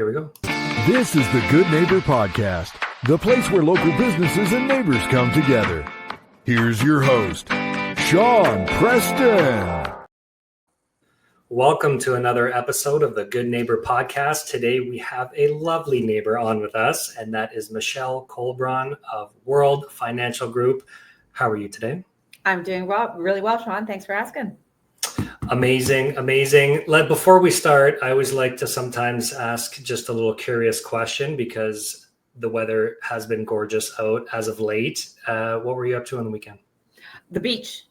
Here we go. This is the Good Neighbor Podcast, the place where local businesses and neighbors come together. Here's your host, Sean Preston. Welcome to another episode of the Good Neighbor Podcast. Today we have a lovely neighbor on with us, and that is Michelle Colbron of World Financial Group. How are you today? I'm doing well, really well, Sean. Thanks for asking. Amazing. Before we start, I always like to sometimes ask just a little curious question because the weather has been gorgeous out as of late. What were you up to on the weekend? The beach.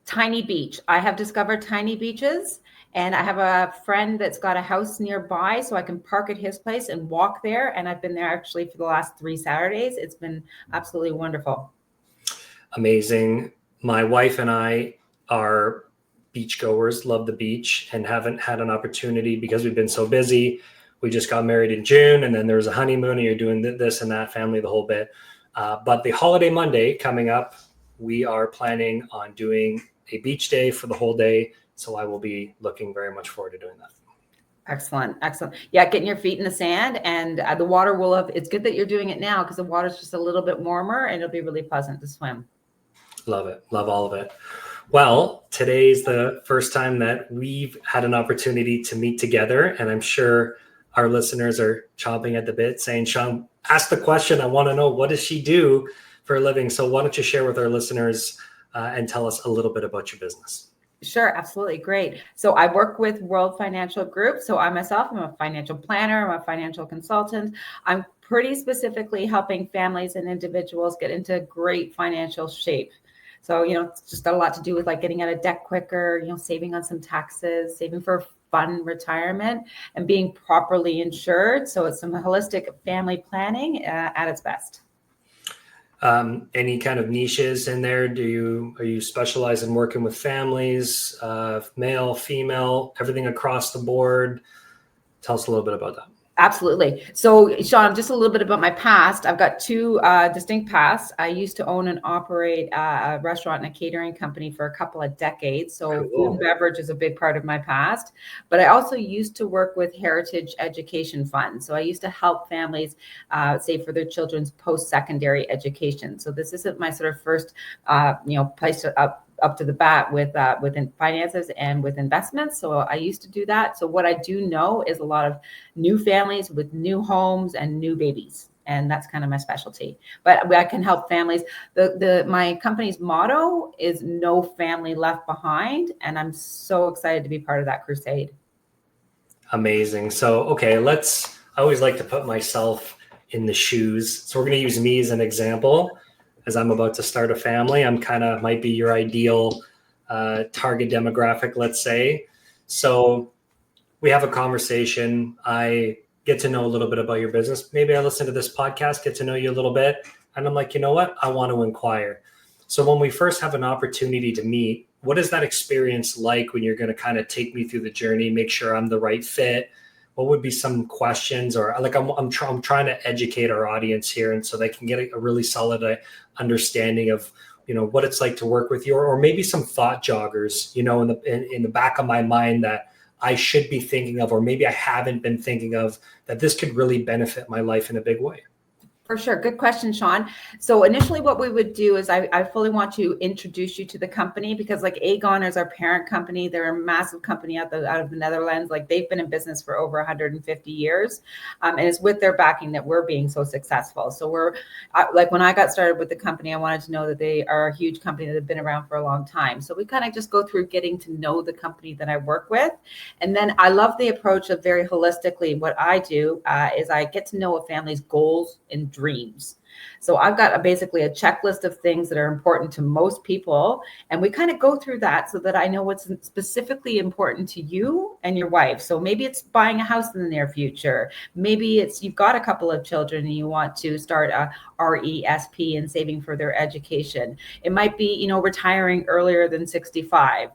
Tiny beach. I have discovered tiny beaches, and I have a friend that's got a house nearby, so I can park at his place and walk there. And I've been there actually for the last 3 Saturdays. It's been absolutely wonderful. Amazing. My wife and I are beachgoers, love the beach, and haven't had an opportunity because we've been so busy. We just got married in June, and then there was a honeymoon, and you're doing this and that, family, the whole bit. But the holiday Monday coming up, we are planning on doing a beach day for the whole day. So I will be looking very much forward to doing that. Excellent. Yeah, getting your feet in the sand, and the water will have, it's good that you're doing it now because the water's just a little bit warmer and it'll be really pleasant to swim. Love it. Love all of it. Well, today's the first time that we've had an opportunity to meet together, and I'm sure our listeners are chomping at the bit saying, Sean, ask the question. I want to know, what does she do for a living? So why don't you share with our listeners and tell us a little bit about your business? Sure, absolutely. Great. So I work with World Financial Group. So I'm a financial planner, I'm a financial consultant. I'm pretty specifically helping families and individuals get into great financial shape. So, it's just got a lot to do with like getting out of debt quicker, saving on some taxes, saving for fun retirement, and being properly insured. So it's some holistic family planning at its best. Any kind of niches in there? Are you specialized in working with families, male, female, everything across the board? Tell us a little bit about that. Absolutely. So, Sean, just a little bit about my past. I've got two distinct pasts. I used to own and operate a restaurant and a catering company for a couple of decades. So Cool. Food and beverage is a big part of my past. But I also used to work with Heritage Education Fund. So I used to help families save for their children's post-secondary education. So this isn't my sort of first, place up to the bat within finances and with investments. So I used to do that. So what I do know is a lot of new families with new homes and new babies. And that's kind of my specialty. But I can help families. My company's motto is no family left behind. And I'm so excited to be part of that crusade. Amazing. So, okay, I always like to put myself in the shoes. So we're going to use me as an example. As I'm about to start a family, I'm might be your ideal target demographic, let's say. So we have a conversation. I get to know a little bit about your business. Maybe I listen to this podcast, get to know you a little bit. And I'm like, you know what? I want to inquire. So when we first have an opportunity to meet, what is that experience like when you're going to kind of take me through the journey, make sure I'm the right fit? What would be some questions, or like I'm trying to educate our audience here, and so they can get a really solid understanding of what it's like to work with you, or maybe some thought joggers in the back of my mind that I should be thinking of, or maybe I haven't been thinking of, that this could really benefit my life in a big way. For sure. Good question, Sean. So initially what we would do is I fully want to introduce you to the company, because like Aegon is our parent company. They're a massive company out of the Netherlands. Like they've been in business for over 150 years. And it's with their backing that we're being so successful. So like when I got started with the company, I wanted to know that they are a huge company that have been around for a long time. So we kind of just go through getting to know the company that I work with. And then I love the approach of very holistically. What I do is I get to know a family's goals and dreams. So I've got basically a checklist of things that are important to most people. And we kind of go through that so that I know what's specifically important to you and your wife. So maybe it's buying a house in the near future. Maybe it's you've got a couple of children and you want to start a RESP and saving for their education. It might be, retiring earlier than 65,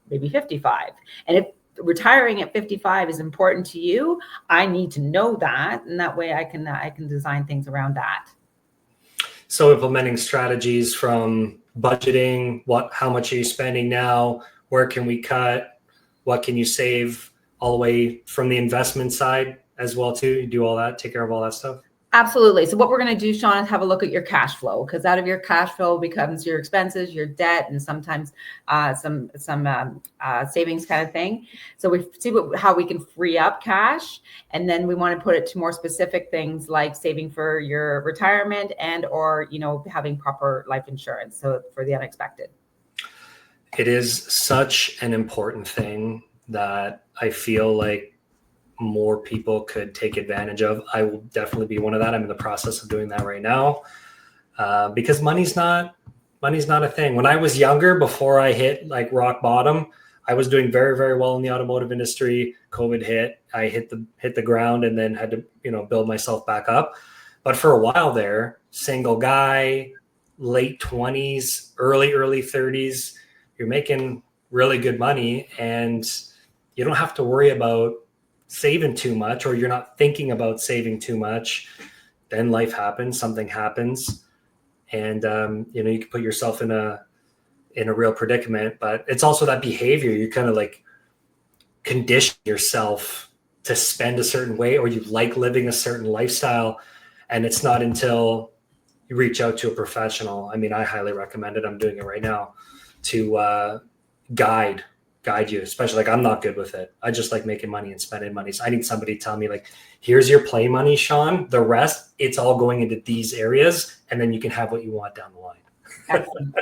maybe 55. And if retiring at 55 is important to you, I need to know that. And that way I can design things around that. So implementing strategies from budgeting, how much are you spending now? Where can we cut? What can you save? All the way from the investment side, as well too? You do all that, take care of all that stuff? Absolutely. So what we're going to do, Sean, is have a look at your cash flow, because out of your cash flow becomes your expenses, your debt, and sometimes some savings kind of thing. So we see how we can free up cash, and then we want to put it to more specific things like saving for your retirement and or having proper life insurance, so for the unexpected. It is such an important thing that I feel like more people could take advantage of. I will definitely be one of that. I'm in the process of doing that right now, because money's not a thing. When I was younger, before I hit like rock bottom, I was doing very, very well in the automotive industry. COVID hit, I hit the ground, and then had to build myself back up. But for a while there, single guy, late 20s, early 30s, you're making really good money, and you don't have to worry about saving too much, or you're not thinking about saving too much. Then life happens, something happens, and you can put yourself in a real predicament. But it's also that behavior. You kind of like condition yourself to spend a certain way, or you like living a certain lifestyle, and it's not until you reach out to a professional. I mean, I highly recommend it. I'm doing it right now to guide you, especially like I'm not good with it. I just like making money and spending money. So I need somebody to tell me like, here's your play money, Sean. The rest, it's all going into these areas, and then you can have what you want down the line. Excellent.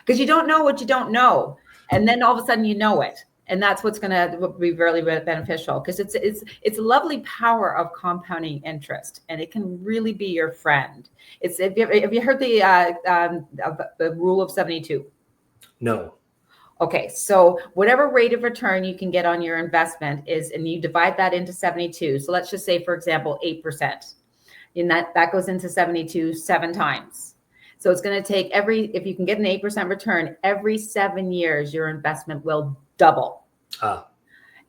Because you don't know what you don't know, and then all of a sudden you know it, and that's what's going to be really beneficial, because it's a lovely power of compounding interest, and it can really be your friend. It's have you heard the rule of 72? No. Okay, so whatever rate of return you can get on your investment is, and you divide that into 72. So let's just say, for example, 8%. And that goes into 72 7 times. So it's going to take if you can get an 8% return, every 7 years, your investment will double.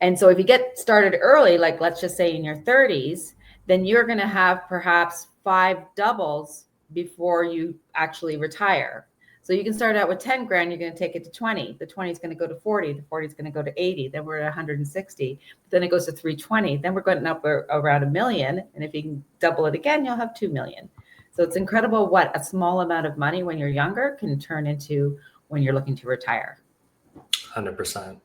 And so if you get started early, like let's just say in your 30s, then you're going to have perhaps 5 doubles before you actually retire. So you can start out with 10 grand, you're going to take it to 20. The 20 is going to go to 40. The 40 is going to go to 80. Then we're at 160. Then it goes to 320. Then we're going up around $1 million. And if you can double it again, you'll have 2 million. So it's incredible what a small amount of money when you're younger can turn into when you're looking to retire. 100%.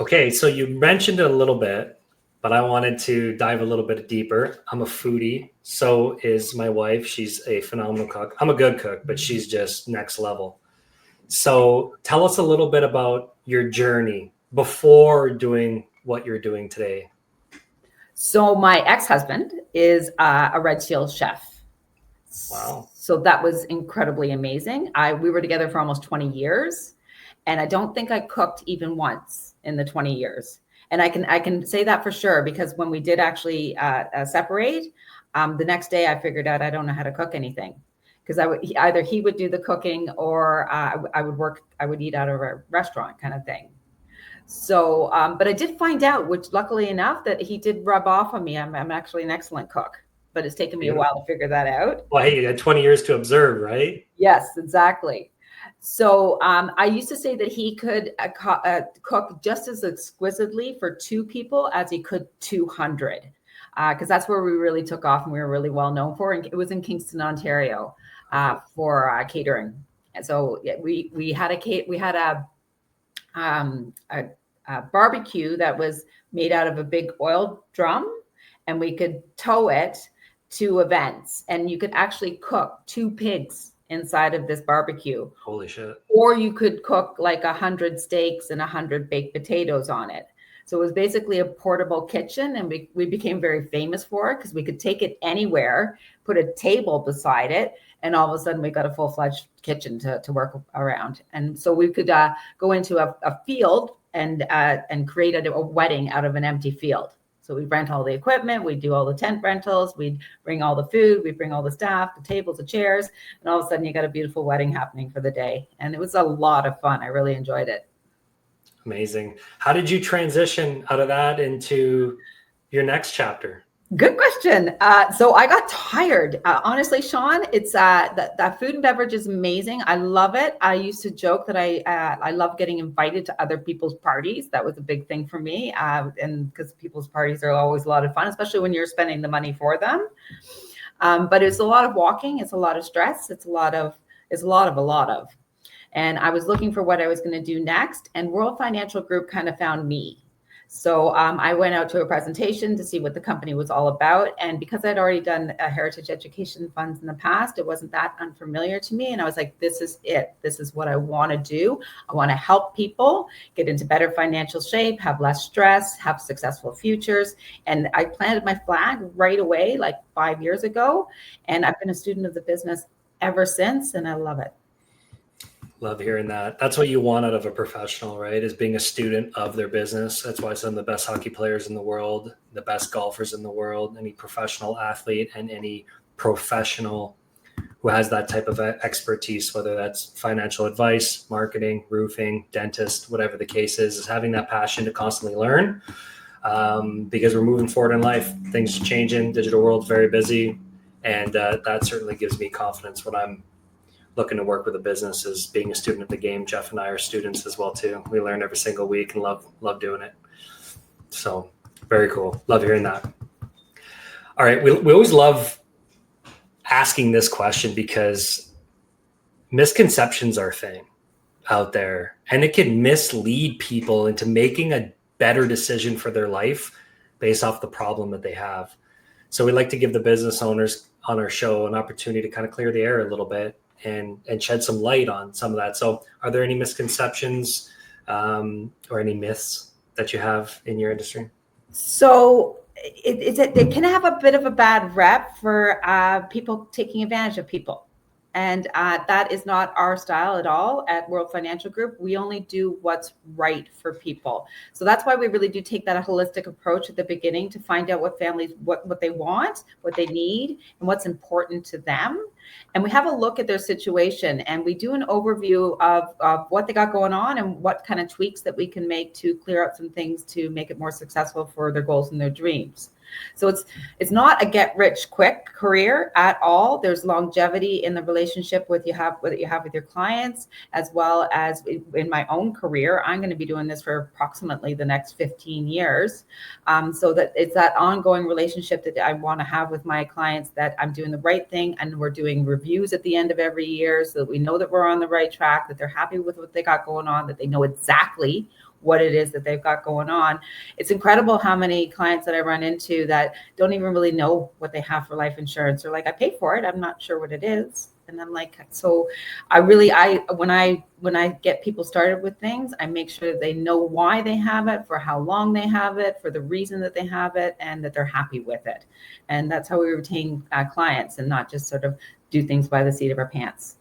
Okay, so you mentioned it a little bit, but I wanted to dive a little bit deeper. I'm a foodie. So is my wife. She's a phenomenal cook. I'm a good cook, but she's just next level. So tell us a little bit about your journey before doing what you're doing today. So my ex-husband is a Red Seal chef. Wow. So that was incredibly amazing. We were together for almost 20 years, and I don't think I cooked even once in the 20 years. And I can say that for sure, because when we did actually separate, the next day I figured out I don't know how to cook anything, because either he would do the cooking, or I would eat out of a restaurant kind of thing. So, but I did find out, which luckily enough, that he did rub off on me. I'm actually an excellent cook, but it's taken me a while to figure that out. Well, hey, you had 20 years to observe, right? Yes, exactly. So I used to say that he could cook just as exquisitely for 2 people as he could 200, because that's where we really took off and we were really well known for. And it was in Kingston, Ontario, for catering. And so we had a barbecue that was made out of a big oil drum, and we could tow it to events, and you could actually cook 2 pigs inside of this barbecue. Holy shit. Or you could cook like 100 steaks and 100 baked potatoes on it. So it was basically a portable kitchen, and we became very famous for it because we could take it anywhere, put a table beside it, and all of a sudden we got a full-fledged kitchen to work around. And so we could go into a field and create a wedding out of an empty field. So we'd rent all the equipment, we'd do all the tent rentals, we'd bring all the food, we'd bring all the staff, the tables, the chairs, and all of a sudden you got a beautiful wedding happening for the day. And it was a lot of fun. I really enjoyed it. Amazing. How did you transition out of that into your next chapter? Good question. So I got tired. Honestly, Sean, it's that food and beverage is amazing. I love it. I used to joke that I love getting invited to other people's parties. That was a big thing for me, and because people's parties are always a lot of fun, especially when you're spending the money for them. But it's a lot of walking. It's a lot of stress. It's a lot of. And I was looking for what I was going to do next, and World Financial Group kind of found me. So I went out to a presentation to see what the company was all about. And because I'd already done heritage education funds in the past, it wasn't that unfamiliar to me. And I was like, this is it. This is what I want to do. I want to help people get into better financial shape, have less stress, have successful futures. And I planted my flag right away, like 5 years ago. And I've been a student of the business ever since, and I love it. Love hearing that. That's what you want out of a professional, right? Is being a student of their business. That's why some of the best hockey players in the world, the best golfers in the world, any professional athlete and any professional who has that type of expertise, whether that's financial advice, marketing, roofing, dentist, whatever the case is having that passion to constantly learn, because we're moving forward in life. Things are changing. Digital world's very busy. And that certainly gives me confidence when I'm looking to work with a business. Is being a student of the game. Jeff and I are students as well too. We learn every single week and love doing it. So very cool. Love hearing that. All right. We always love asking this question because misconceptions are a thing out there, and it can mislead people into making a better decision for their life based off the problem that they have. So we like to give the business owners on our show an opportunity to kind of clear the air a little bit and shed some light on some of that. So are there any misconceptions or any myths that you have in your industry? So it can have a bit of a bad rep for people taking advantage of people. And that is not our style at all at World Financial Group. We only do what's right for people. So that's why we really do take that holistic approach at the beginning to find out what families, what they want, what they need, and what's important to them. And we have a look at their situation, and we do an overview of what they got going on and what kind of tweaks that we can make to clear up some things to make it more successful for their goals and their dreams. So it's not a get rich quick career at all. There's longevity in the relationship with you have with your clients, as well as in my own career. I'm going to be doing this for approximately the next 15 years. So that it's that ongoing relationship that I want to have with my clients, that I'm doing the right thing, and we're doing reviews at the end of every year so that we know that we're on the right track, that they're happy with what they got going on, that they know exactly what it is that they've got going on. It's incredible how many clients that I run into that don't even really know what they have for life insurance. They're like, I pay for it, I'm not sure what it is. And I'm like, so when I get people started with things, I make sure that they know why they have it, for how long they have it, for the reason that they have it, and that they're happy with it. And that's how we retain clients, and not just sort of do things by the seat of our pants.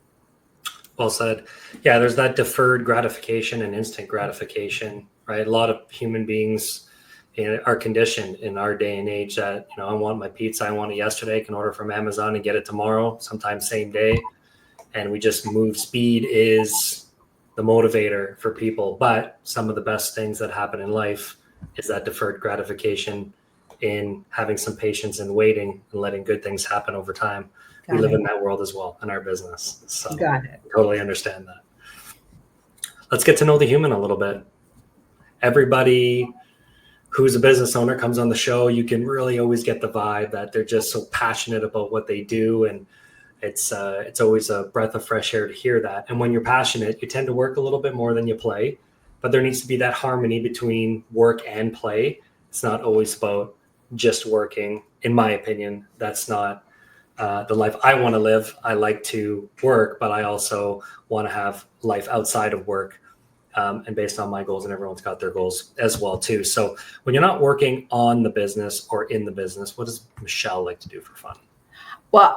Well said. Yeah, there's that deferred gratification and instant gratification, right? A lot of human beings are conditioned in our day and age that, I want my pizza, I want it yesterday, I can order from Amazon and get it tomorrow, sometimes same day. And we just move. Speed is the motivator for people. But some of the best things that happen in life is that deferred gratification, in having some patience and waiting and letting good things happen over time. We live in that world as well in our business. So Got it. Totally understand that. Let's get to know the human a little bit. Everybody who's a business owner comes on the show. You can really always get the vibe that they're just so passionate about what they do. And it's always a breath of fresh air to hear that. And when you're passionate, you tend to work a little bit more than you play, but there needs to be that harmony between work and play. It's not always about just working. In my opinion, that's not the life I want to live. I like to work, but I also want to have life outside of work, and based on my goals, and everyone's got their goals as well too. So when you're not working on the business or in the business, what does Michelle like to do for fun? Well,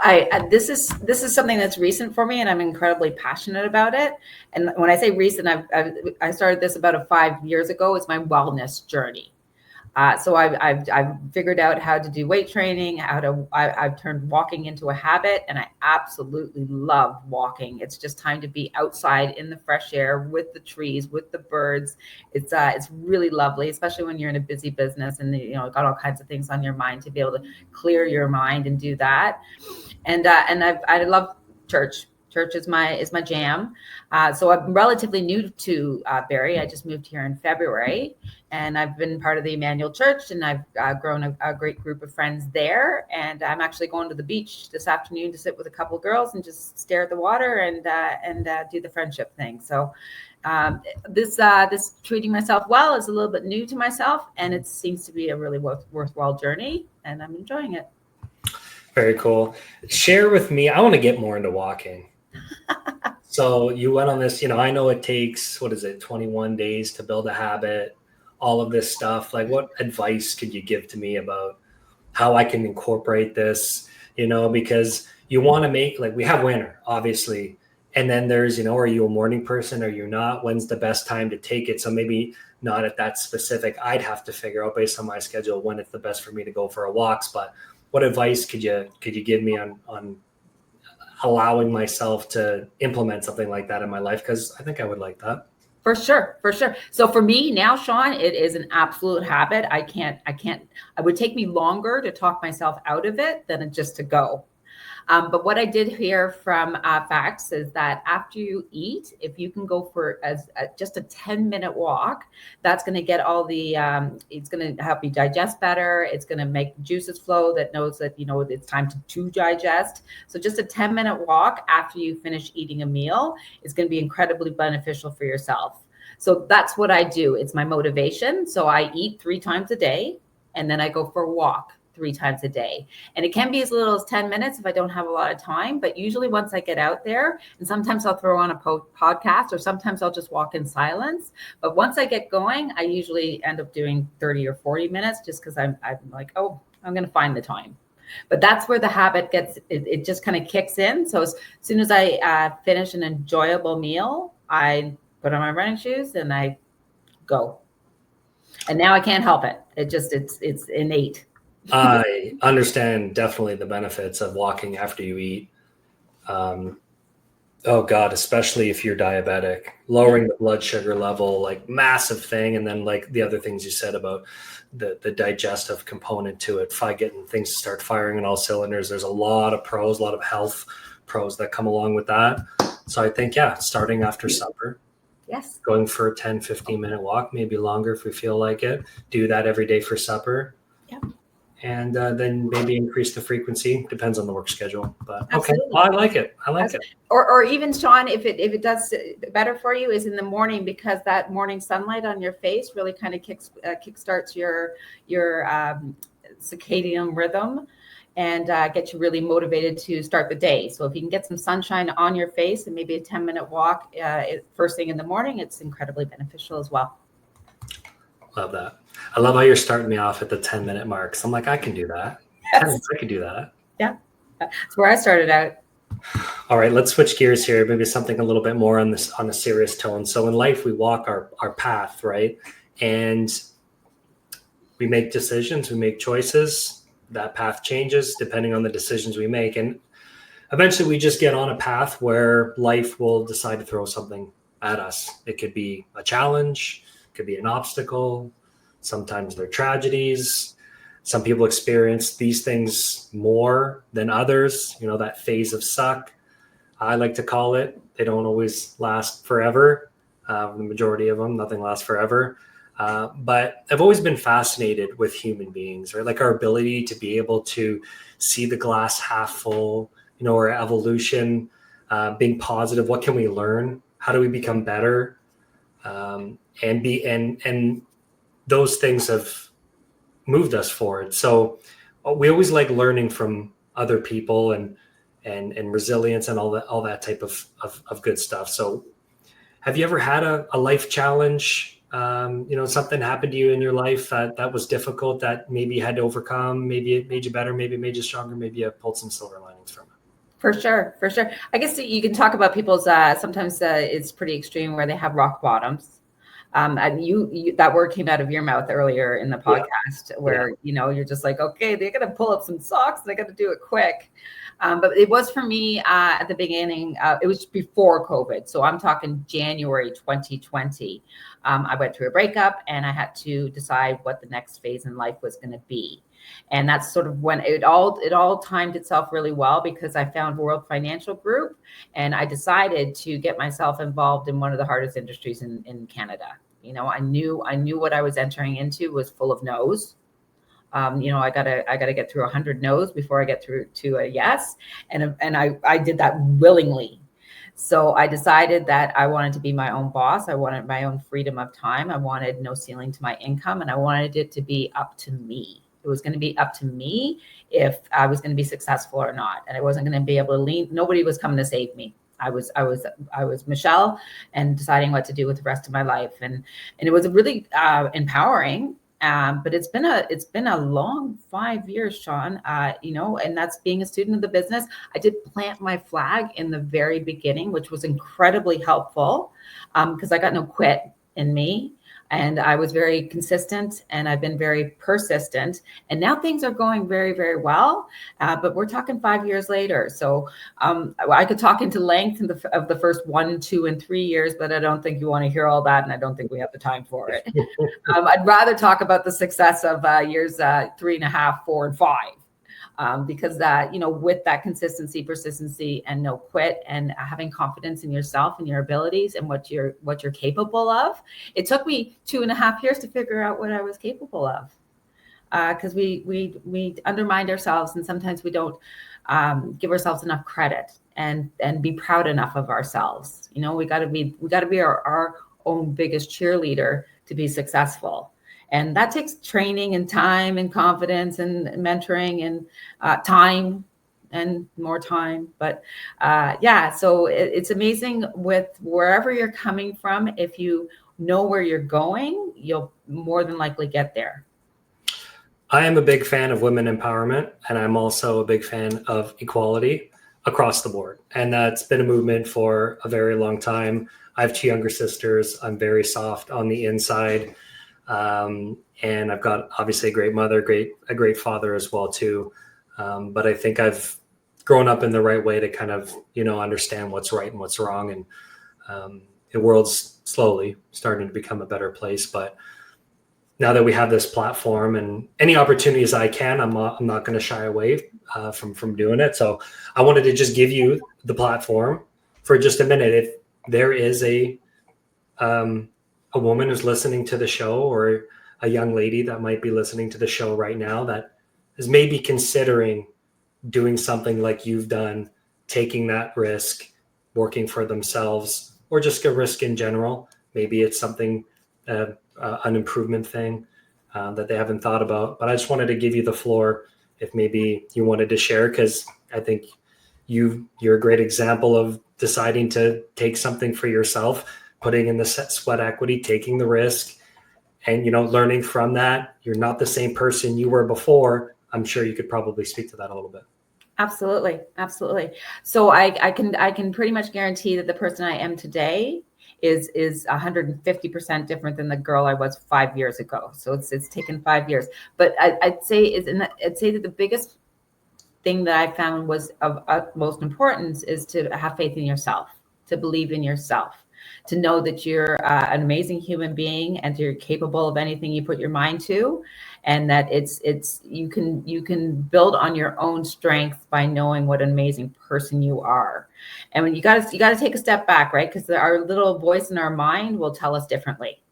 this is something that's recent for me, and I'm incredibly passionate about it. And when I say recent, I started this about 5 years ago. It's my wellness journey. So I've figured out how to do weight training, I've turned walking into a habit, and I absolutely love walking. It's just time to be outside in the fresh air with the trees, with the birds. It's really lovely, especially when you're in a busy business and got all kinds of things on your mind, to be able to clear your mind and do that. And I love church. Church is my jam. So I'm relatively new to Barrie. I just moved here in February, and I've been part of the Emmanuel Church, and I've grown a great group of friends there. And I'm actually going to the beach this afternoon to sit with a couple of girls and just stare at the water and do the friendship thing. So this treating myself well is a little bit new to myself, and it seems to be a really worthwhile journey, and I'm enjoying it. Very cool. Share with me. I want to get more into walking. So you went on this, I know it takes, 21 days to build a habit, all of this stuff. Like, what advice could you give to me about how I can incorporate this, because you want to make, like, we have winter, obviously. And then there's, are you a morning person? Are you not? When's the best time to take it? So maybe not at that specific, I'd have to figure out based on my schedule when it's the best for me to go for a walks. But what advice could you give me on allowing myself to implement something like that in my life? Because I think I would like that. For sure. So for me now, Sean, it is an absolute habit. It would take me longer to talk myself out of it than just to go. But what I did hear from facts is that after you eat, if you can go for just a 10-minute walk, that's going to get all the, it's going to help you digest better. It's going to make juices flow that knows that, it's time to digest. So just a 10-minute walk after you finish eating a meal is going to be incredibly beneficial for yourself. So that's what I do. It's my motivation. So I eat 3 times a day, and then I go for a walk 3 times a day. And it can be as little as 10 minutes if I don't have a lot of time, but usually once I get out there, and sometimes I'll throw on a podcast, or sometimes I'll just walk in silence. But once I get going, I usually end up doing 30 or 40 minutes just because I'm like, oh, I'm going to find the time. But that's where the habit it just kind of kicks in. So as soon as I finish an enjoyable meal, I put on my running shoes and I go. And now I can't help it. It's innate. I understand definitely the benefits of walking after you eat. Oh God, especially if you're diabetic, lowering the blood sugar level, like, massive thing. And then, like, the other things you said about the digestive component to it, getting things to start firing on all cylinders. There's a lot of pros, a lot of health pros that come along with that. So I think, starting after supper. Yes. Going for a 10, 15-minute walk, maybe longer if we feel like it. Do that every day for supper. Yeah. And then maybe increase the frequency. Depends on the work schedule. But Absolutely. Okay, well, I like it. Or even, Sean, if it does better for you, is in the morning, because that morning sunlight on your face really kind of kickstarts your circadian rhythm and gets you really motivated to start the day. So if you can get some sunshine on your face and maybe a 10-minute walk first thing in the morning, it's incredibly beneficial as well. Love that. I love how you're starting me off at the 10-minute mark. So I'm like, I can do that. Yes. I can do that. Yeah. That's where I started out. All right, let's switch gears here. Maybe something a little bit more on a serious tone. So in life, we walk our path, right? And we make decisions, we make choices. That path changes depending on the decisions we make. And eventually we just get on a path where life will decide to throw something at us. It could be a challenge, it could be an obstacle. Sometimes they're tragedies. Some people experience these things more than others, that phase of suck, I like to call it. They don't always last forever. The majority of them, nothing lasts forever. But I've always been fascinated with human beings, right? Like our ability to be able to see the glass half full, our evolution, being positive. What can we learn? How do we become better? And those things have moved us forward. So we always like learning from other people and resilience and all that type of good stuff. So have you ever had a life challenge? Something happened to you in your life that was difficult, that maybe you had to overcome, maybe it made you better, maybe it made you stronger, maybe you pulled some silver linings from it. For sure. I guess you can talk about people's, sometimes it's pretty extreme where they have rock bottoms. And you that word came out of your mouth earlier in the podcast, where you're just like, okay, they're gonna pull up some socks, they got to do it quick. But it was for me at the beginning. It was before COVID, so I'm talking January 2020. I went through a breakup, and I had to decide what the next phase in life was going to be. And that's sort of when it all timed itself really well, because I found World Financial Group, and I decided to get myself involved in one of the hardest industries in Canada. I knew what I was entering into was full of no's. I gotta get through 100 no's before I get through to a yes, and I did that willingly. So I decided that I wanted to be my own boss. I wanted my own freedom of time. I wanted no ceiling to my income, and I wanted it to be up to me. It was going to be up to me if I was going to be successful or not, and I wasn't going to be able to lean. Nobody was coming to save me. I was Michelle, and deciding what to do with the rest of my life, and it was really empowering. But it's been a long 5 years, Sean. And that's being a student of the business. I did plant my flag in the very beginning, which was incredibly helpful, because I got no quit in me. And I was very consistent, and I've been very persistent. And now things are going very, very well. But we're talking 5 years later. So I could talk into length of the first 1, 2, and 3 years, but I don't think you want to hear all that. And I don't think we have the time for it. I'd rather talk about the success of years 3.5, 4, and 5. Because with that consistency, persistency, and no quit, and having confidence in yourself and your abilities and what you're capable of. It took me 2.5 years to figure out what I was capable of, because we undermined ourselves, and sometimes we don't give ourselves enough credit and be proud enough of ourselves. We got to be our own biggest cheerleader to be successful. And that takes training and time and confidence and mentoring and time and more time. But so it's amazing with wherever you're coming from. If you know where you're going, you'll more than likely get there. I am a big fan of women empowerment, and I'm also a big fan of equality across the board. And that's been a movement for a very long time. I have 2 younger sisters. I'm very soft on the inside. And I've got obviously a great mother, a great father as well too. But I think I've grown up in the right way to kind of, understand what's right and what's wrong. And the world's slowly starting to become a better place. But now that we have this platform, and any opportunities I can, I'm not going to shy away from doing it. So I wanted to just give you the platform for just a minute. If there is a woman who's listening to the show, or a young lady that might be listening to the show right now that is maybe considering doing something like you've done, taking that risk, working for themselves, or just a risk in general. Maybe it's something, an improvement thing that they haven't thought about. But I just wanted to give you the floor if maybe you wanted to share, because I think you're a great example of deciding to take something for yourself, putting in the sweat equity, taking the risk, and learning from that. You're not the same person you were before. I'm sure you could probably speak to that a little bit. Absolutely. So I can pretty much guarantee that the person I am today is 150% different than the girl I was 5 years ago. So it's taken 5 years. But I'd say that the biggest thing that I found was of utmost importance is to have faith in yourself, to believe in yourself, to know that you're an amazing human being, and you're capable of anything you put your mind to, and that you can build on your own strength by knowing what an amazing person you are. And when you got to take a step back, right? Because our little voice in our mind will tell us differently.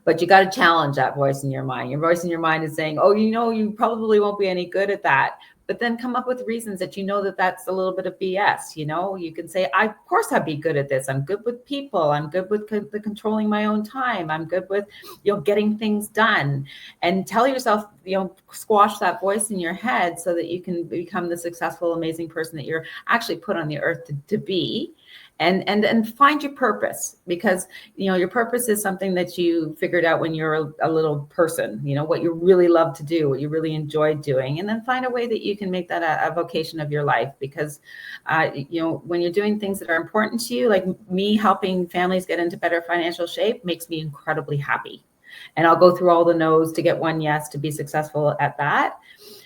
But you got to challenge that voice in your mind. Your voice in your mind is saying, oh, you probably won't be any good at that. But then come up with reasons that that's a little bit of BS. You can say, of course I'd be good at this. I'm good with people. I'm good with controlling my own time. I'm good with, getting things done. And tell yourself, squash that voice in your head so that you can become the successful, amazing person that you're actually put on the earth to be. and find your purpose, because your purpose is something that you figured out when you're a little person, what you really love to do, what you really enjoy doing, and then find a way that you can make that a vocation of your life. Because when you're doing things that are important to you, like me helping families get into better financial shape, makes me incredibly happy. And I'll go through all the no's to get one yes to be successful at that.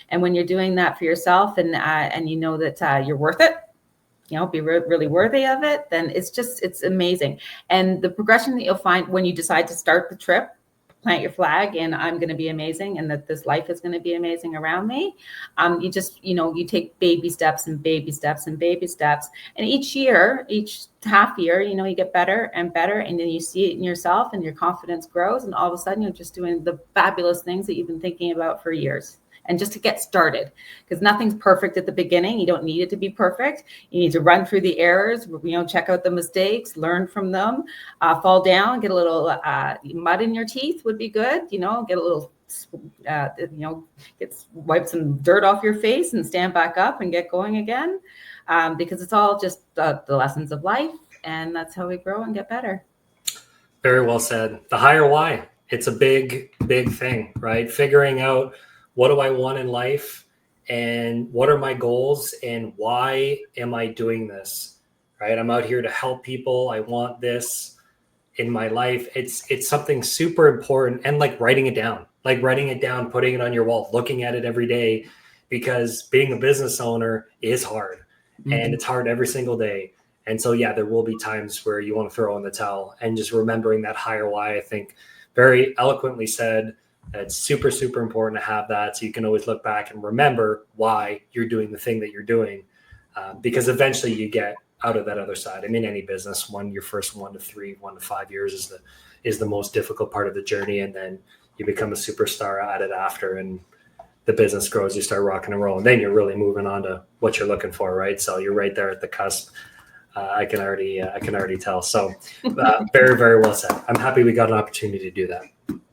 And when you're doing that for yourself, and that you're worth it, be really worthy of it, then it's amazing. And the progression that you'll find when you decide to start the trip, plant your flag, and I'm going to be amazing, and that this life is going to be amazing around me. You take baby steps and baby steps and baby steps. And each half year, you get better and better. And then you see it in yourself and your confidence grows. And all of a sudden you're just doing the fabulous things that you've been thinking about for years. And just to get started, because nothing's perfect at the beginning. You don't need it to be perfect. You need to run through the errors, check out the mistakes, learn from them, fall down, get a little mud in your teeth would be good. Get a little, wipe some dirt off your face and stand back up and get going again. Because it's all just the lessons of life. And that's how we grow and get better. Very well said. The higher why. It's a big, big thing, right? Figuring out, what do I want in life, and what are my goals, and why am I doing this, right? I'm out here to help people. I want this in my life. It's something super important, and like writing it down, putting it on your wall, looking at it every day, because being a business owner is hard, and it's hard every single day. And so, yeah, there will be times where you want to throw in the towel, and just remembering that higher why, I think very eloquently said. It's super, super important to have that, so you can always look back and remember why you're doing the thing that you're doing, because eventually you get out of that other side. I mean, any business, your first 1 to 3, 1 to 5 years is the most difficult part of the journey, and then you become a superstar at it after, and the business grows, you start rocking and rolling. Then you're really moving on to what you're looking for, right? So you're right there at the cusp. I can already tell. So very, very well said. I'm happy we got an opportunity to do that.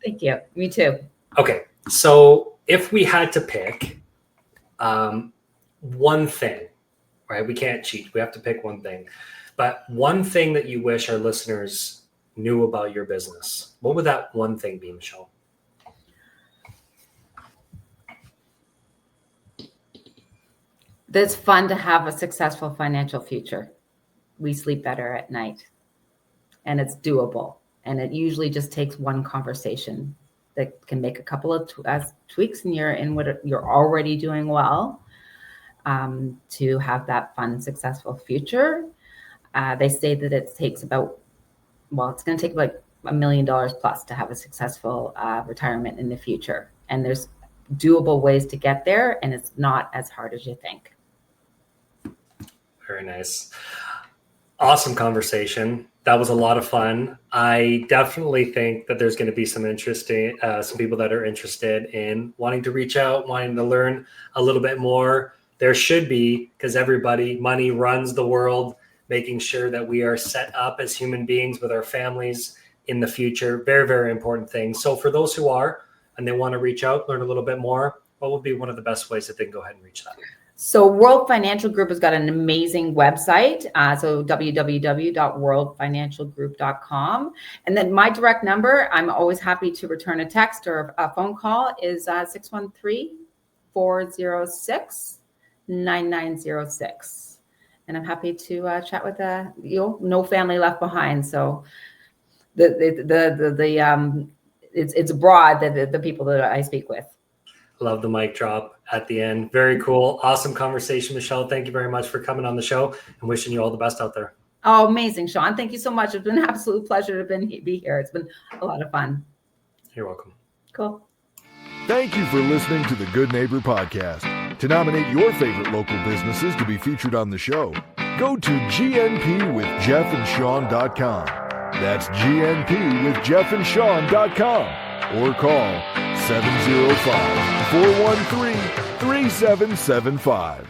Thank you. Me too. Okay. So if we had to pick one thing, right? We can't cheat. We have to pick one thing. But one thing that you wish our listeners knew about your business, what would that one thing be, Michelle? It's fun to have a successful financial future. We sleep better at night, and it's doable. And it usually just takes one conversation that can make a couple of tweaks in what you're already doing well, to have that fun, successful future. They say that it takes it's going to take like $1 million plus to have a successful retirement in the future. And there's doable ways to get there, and it's not as hard as you think. Very nice. Awesome conversation. That was a lot of fun. I definitely think that there's going to be some people that are interested in wanting to reach out, wanting to learn a little bit more. There should be, because money runs the world, making sure that we are set up as human beings with our families in the future. Very, very important thing. So for those who are, and they want to reach out, learn a little bit more, what would be one of the best ways that they can go ahead and reach that? So World Financial Group has got an amazing website. So www.worldfinancialgroup.com. And then my direct number, I'm always happy to return a text or a phone call, is 613-406-9906. And I'm happy to chat with no family left behind. So it's broad, the people that I speak with. Love the mic drop at the end. Very cool. Awesome conversation, Michelle. Thank you very much for coming on the show, and wishing you all the best out there. Oh, amazing, Sean. Thank you so much. It's been an absolute pleasure to be here. It's been a lot of fun. You're welcome. Cool. Thank you for listening to the Good Neighbor Podcast. To nominate your favorite local businesses to be featured on the show, go to gnpwithjeffandsean.com. That's gnpwithjeffandsean.com. Or call 705-413-3775.